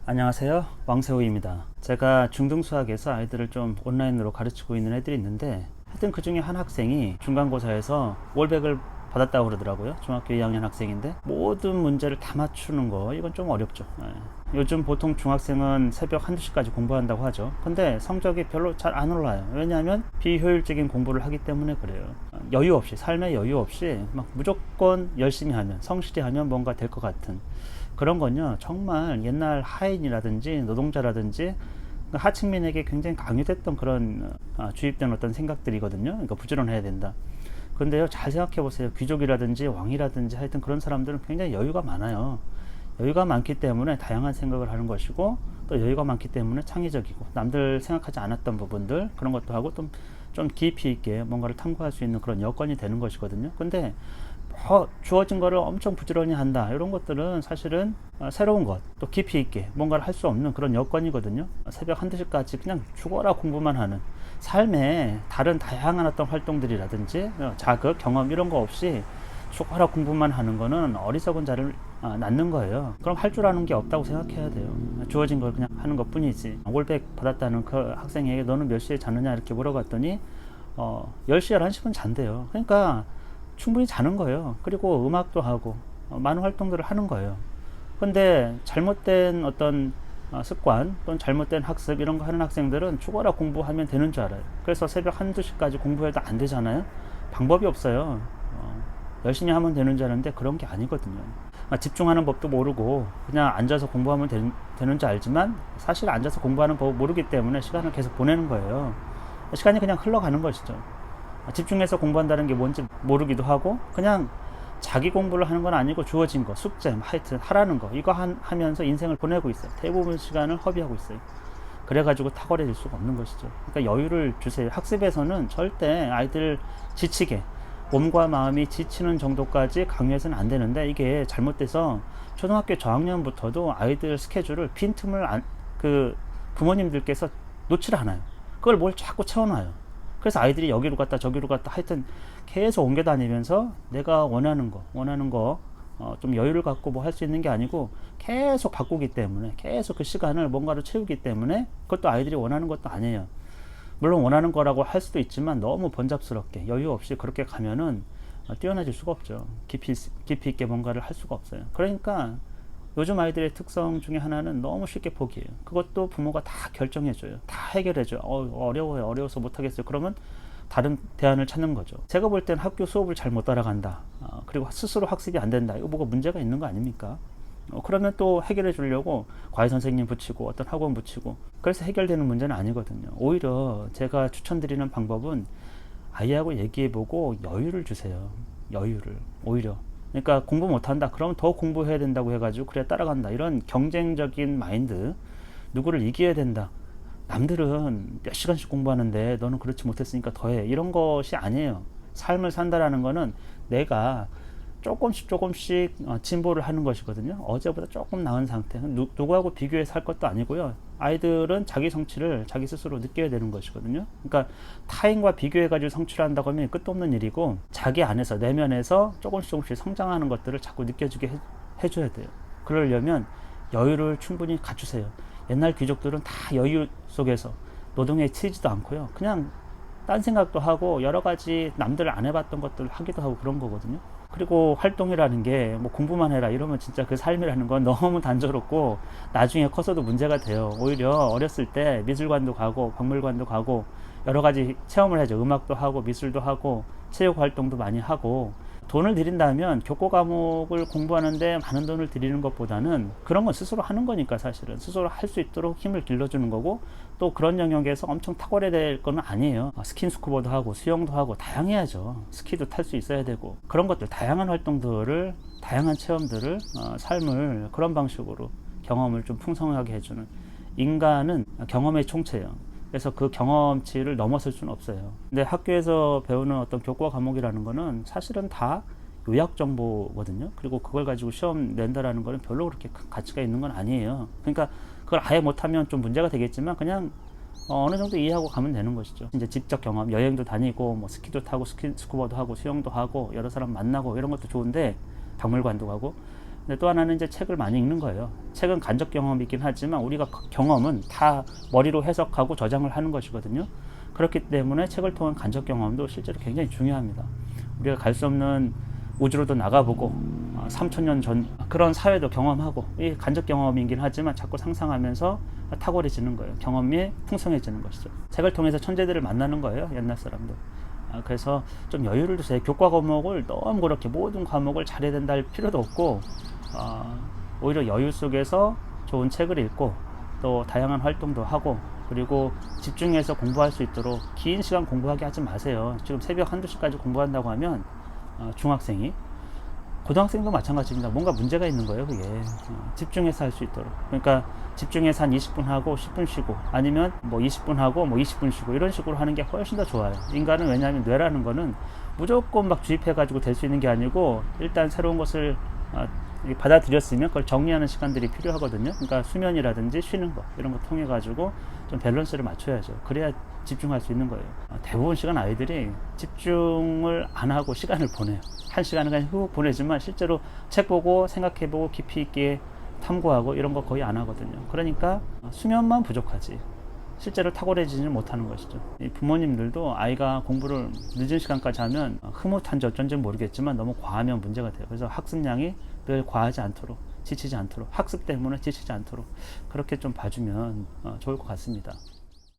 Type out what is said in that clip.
안녕하세요. 왕세호입니다. 제가 중등수학에서 아이들을 좀 온라인으로 가르치고 있는 애들이 있는데 하여튼 그 중에 한 학생이 중간고사에서 올백을 받았다고 그러더라고요. 중학교 2학년 학생인데 모든 문제를 다 맞추는 거 이건 좀 어렵죠. 요즘 보통 중학생은 새벽 한두 시까지 공부한다고 하죠. 근데 성적이 별로 잘 안 올라요. 왜냐하면 비효율적인 공부를 하기 때문에 그래요. 여유 없이, 삶의 여유 없이 막 무조건 열심히 하면, 성실히 하면 뭔가 될 것 같은 그런 건요, 정말 옛날 하인이라든지 노동자라든지 하층민에게 굉장히 강요됐던 그런 주입된 어떤 생각들이거든요. 그러니까 부지런해야 된다. 그런데요, 잘 생각해 보세요. 귀족이라든지 왕이라든지 하여튼 그런 사람들은 굉장히 여유가 많아요. 여유가 많기 때문에 다양한 생각을 하는 것이고, 또 여유가 많기 때문에 창의적이고, 남들 생각하지 않았던 부분들 그런 것도 하고 좀 깊이 있게 뭔가를 탐구할 수 있는 그런 여건이 되는 것이거든요. 근데 주어진 거를 엄청 부지런히 한다, 이런 것들은 사실은 새로운 것, 또 깊이 있게 뭔가를 할 수 없는 그런 여건이거든요. 새벽 한두 시까지 그냥 죽어라 공부만 하는, 삶에 다른 다양한 어떤 활동들이라든지 자극, 경험 이런 거 없이 죽어라 공부만 하는 거는 어리석은 자를 낳는 거예요. 그럼 할 줄 아는 게 없다고 생각해야 돼요. 주어진 걸 그냥 하는 것 뿐이지. 올백 받았다는 그 학생에게 너는 몇 시에 자느냐 이렇게 물어봤더니 10시, 11시면 잔대요. 그러니까 충분히 자는 거예요. 그리고 음악도 하고 많은 활동들을 하는 거예요. 근데 잘못된 어떤 습관 또는 잘못된 학습 이런 거 하는 학생들은 죽어라 공부하면 되는 줄 알아요. 그래서 새벽 한두 시까지 공부해도 안 되잖아요. 방법이 없어요. 열심히 하면 되는 줄 아는데 그런 게 아니거든요. 집중하는 법도 모르고 그냥 앉아서 공부하면 되는 줄 알지만 사실 앉아서 공부하는 법을 모르기 때문에 시간을 계속 보내는 거예요. 시간이 그냥 흘러가는 것이죠. 집중해서 공부한다는 게 뭔지 모르기도 하고 그냥 자기 공부를 하는 건 아니고 주어진 거, 숙제, 하여튼 하라는 거 이거 하면서 인생을 보내고 있어요. 대부분 시간을 허비하고 있어요. 그래가지고 탁월해질 수가 없는 것이죠. 그러니까 여유를 주세요. 학습에서는 절대 아이들 지치게, 몸과 마음이 지치는 정도까지 강요해서는 안 되는데, 이게 잘못돼서 초등학교 저학년부터도 아이들 스케줄을 빈틈을 부모님들께서 놓질 않아요. 그걸 뭘 자꾸 채워놔요. 그래서 아이들이 여기로 갔다 저기로 갔다 하여튼 계속 옮겨 다니면서 내가 원하는 거 좀 여유를 갖고 뭐 할 수 있는 게 아니고 계속 바꾸기 때문에, 계속 그 시간을 뭔가로 채우기 때문에, 그것도 아이들이 원하는 것도 아니에요. 물론 원하는 거라고 할 수도 있지만 너무 번잡스럽게 여유 없이 그렇게 가면은 뛰어나질 수가 없죠. 깊이 있게 뭔가를 할 수가 없어요. 그러니까 요즘 아이들의 특성 중에 하나는 너무 쉽게 포기해요. 그것도 부모가 다 결정해줘요. 다 해결해줘요. 어려워요. 어려워서 못하겠어요. 그러면 다른 대안을 찾는 거죠. 제가 볼 땐 학교 수업을 잘 못 따라간다. 그리고 스스로 학습이 안 된다. 이거 뭐가 문제가 있는 거 아닙니까? 그러면 또 해결해 주려고 과외 선생님 붙이고 어떤 학원 붙이고, 그래서 해결되는 문제는 아니거든요. 오히려 제가 추천드리는 방법은 아이하고 얘기해보고 여유를 주세요. 여유를. 오히려. 그러니까 공부 못한다 그러면 더 공부해야 된다고 해가지고 그래 따라간다, 이런 경쟁적인 마인드, 누구를 이겨야 된다, 남들은 몇 시간씩 공부하는데 너는 그렇지 못했으니까 더해, 이런 것이 아니에요. 삶을 산다라는 거는 내가 조금씩 진보를 하는 것이거든요. 어제보다 조금 나은 상태, 누구하고 비교해서 할 것도 아니고요. 아이들은 자기 성취를 자기 스스로 느껴야 되는 것이거든요. 그러니까 타인과 비교해가지고 성취를 한다고 하면 끝도 없는 일이고, 자기 안에서, 내면에서 조금씩 성장하는 것들을 자꾸 느껴지게 해줘야 돼요. 그러려면 여유를 충분히 갖추세요. 옛날 귀족들은 다 여유 속에서 노동에 치이지도 않고요, 그냥 딴 생각도 하고 여러 가지 남들 안 해봤던 것들을 하기도 하고 그런 거거든요. 그리고 활동이라는 게 뭐 공부만 해라 이러면 진짜 그 삶이라는 건 너무 단조롭고 나중에 커서도 문제가 돼요. 오히려 어렸을 때 미술관도 가고 박물관도 가고 여러 가지 체험을 하죠. 음악도 하고 미술도 하고 체육 활동도 많이 하고, 돈을 들인다면 교과 과목을 공부하는데 많은 돈을 들이는 것보다는 그런 건 스스로 하는 거니까, 사실은 스스로 할 수 있도록 힘을 길러주는 거고, 또 그런 영역에서 엄청 탁월해야 될 건 아니에요. 스킨스쿠버도 하고 수영도 하고 다양해야죠. 스키도 탈 수 있어야 되고, 그런 것들, 다양한 활동들을, 다양한 체험들을, 삶을 그런 방식으로 경험을 좀 풍성하게 해주는, 인간은 경험의 총체예요. 그래서 그 경험치를 넘어설 수는 없어요. 근데 학교에서 배우는 어떤 교과 과목이라는 거는 사실은 다 요약 정보거든요. 그리고 그걸 가지고 시험 낸다라는 거는 별로 그렇게 큰 가치가 있는 건 아니에요. 그러니까 그걸 아예 못하면 좀 문제가 되겠지만 그냥 어느 정도 이해하고 가면 되는 것이죠. 이제 직접 경험, 여행도 다니고 뭐 스키도 타고 스쿠버도 하고 수영도 하고 여러 사람 만나고 이런 것도 좋은데, 박물관도 가고 근데 또 하나는 이제 책을 많이 읽는 거예요. 책은 간접 경험이긴 하지만 우리가 경험은 다 머리로 해석하고 저장을 하는 것이거든요. 그렇기 때문에 책을 통한 간접 경험도 실제로 굉장히 중요합니다. 우리가 갈 수 없는 우주로도 나가보고 3,000년 전 그런 사회도 경험하고, 이 간접 경험이긴 하지만 자꾸 상상하면서 탁월해지는 거예요. 경험이 풍성해지는 것이죠. 책을 통해서 천재들을 만나는 거예요. 옛날 사람들. 그래서 좀 여유를 두세요. 교과 과목을 너무 그렇게 모든 과목을 잘해야 된다 할 필요도 없고, 오히려 여유 속에서 좋은 책을 읽고 또 다양한 활동도 하고, 그리고 집중해서 공부할 수 있도록 긴 시간 공부하게 하지 마세요. 지금 새벽 1~2시까지 공부한다고 하면 중학생이, 고등학생도 마찬가지입니다. 뭔가 문제가 있는 거예요. 그게 집중해서 할 수 있도록. 그러니까 집중해서 한 20분 하고 10분 쉬고, 아니면 뭐 20분 하고 뭐 20분 쉬고, 이런 식으로 하는 게 훨씬 더 좋아요. 인간은, 왜냐하면 뇌라는 거는 무조건 막 주입해 가지고 될 수 있는 게 아니고, 일단 새로운 것을 받아들였으면 그걸 정리하는 시간들이 필요하거든요. 그러니까 수면이라든지 쉬는 거, 이런 거 통해 가지고 좀 밸런스를 맞춰야죠. 그래야 집중할 수 있는 거예요. 대부분 시간 아이들이 집중을 안 하고 시간을 보내요. 1시간은 그냥 훅 보내지만 실제로 책 보고 생각해보고 깊이 있게 탐구하고 이런 거 거의 안 하거든요. 그러니까 수면만 부족하지 실제로 탁월해지지는 못하는 것이죠. 이 부모님들도 아이가 공부를 늦은 시간까지 하면 흐뭇한지 어쩐지 모르겠지만 너무 과하면 문제가 돼요. 그래서 학습량이 늘 과하지 않도록, 지치지 않도록, 학습 때문에 지치지 않도록 그렇게 좀 봐주면 좋을 것 같습니다.